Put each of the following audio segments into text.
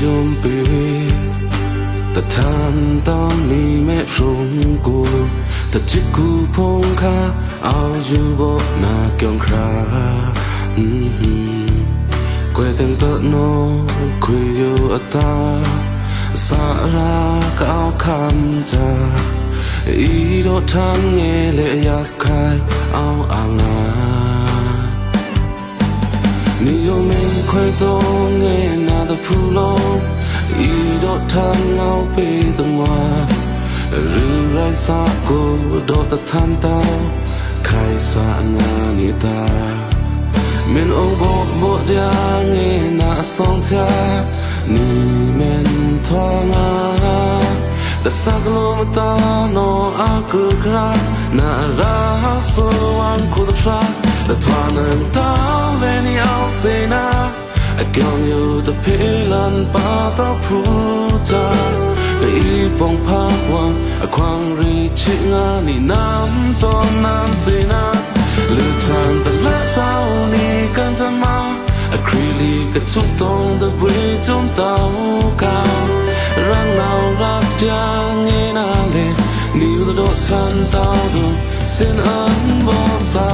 用背，但谈到你没容过，但只顾碰卡，熬住我那强卡，怪等得侬会有阿达，萨拉高看着，一朵贪爱le压开熬昂啊。你有没快动诶那的普龙，一朵贪熬被等话，日来撒过多的贪到，开撒啊你哒，面欧波波的诶那松条，你面团啊，但撒个罗马达诺阿哥克拉，那拉索完库的沙。แต่ทว่านั้นตาเลนี่เอาเสนาแก้วอยู่แต่เพลันป่าตาพูจาอีปองภาควังความรีชิงานี่น้ำตอนน้ำเสนาเลือดทานแต่ละเต้านี่กันจะมาครีลีกระทุกตรงแต่เวจมเต้าการังเรารักจางเงนาเลนี่อยู่แต่โดดทันเต้าดูเส้นอันบ่สา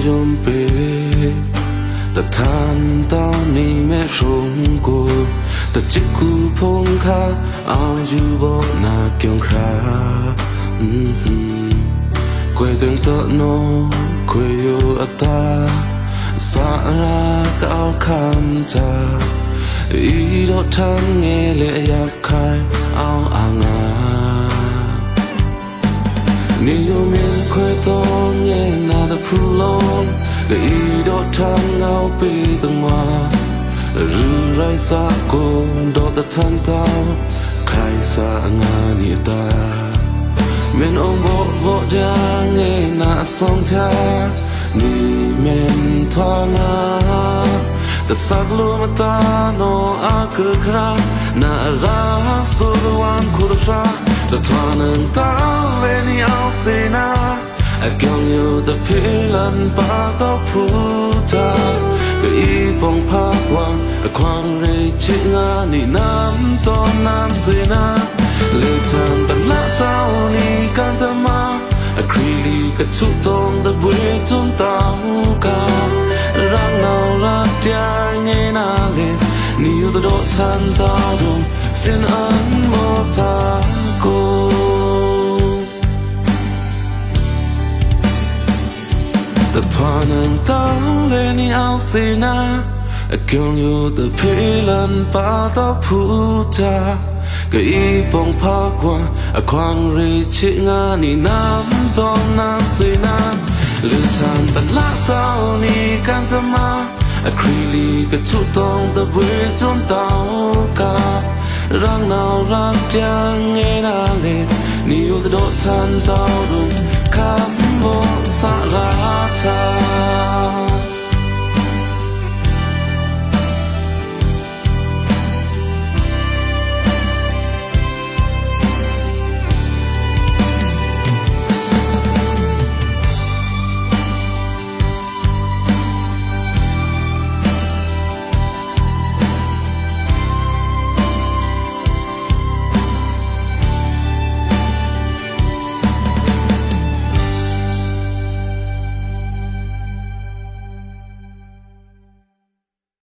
用背，但谈到你没容过，但只顾碰卡，熬住我那强卡，怪等得侬会有阿达，萨拉高看着，一朵贪爱le压开熬昂啊。你有面快动也拿的普龙，一朵贪熬被等话，日来撒过多的贪到，开撒啊你哒，面欧波波的也拿松条，你面团啊，但撒个罗马达诺阿哥克拉，那拉索的完库的沙。แต่ทว่านั้นตาเลนี่เอาเสนาแก้วอยู่แต่เพลันป่าก็พูจาก็อีปองภาควังความเรชิงานี่น้ำตอนน้ำเสนาเลือดทานแต่ละเต้านี่กันจะมาครีลีกระทุกตรงแต่เวจนเต้าการักเรารักจางเงนาเลนี่อยู่แต่โดดทันตาดงเส้นอันโมซาแต่ทว่านั้นตาเลนี่เอาเสนาแก้วอยู่แต่เพลันป่าตาพูจาก็อีปองภาคว่าความรีชิงานี่น้ำตอนน้ำเสนาเลือดทานแต่ละเต้านี่กันจะมาครีลีกระทุกตรงแต่เวจนเต้าการังเรารักจางเงนาเลนี่อยู่แต่โดดทันเต้าดูคำโมสาราชา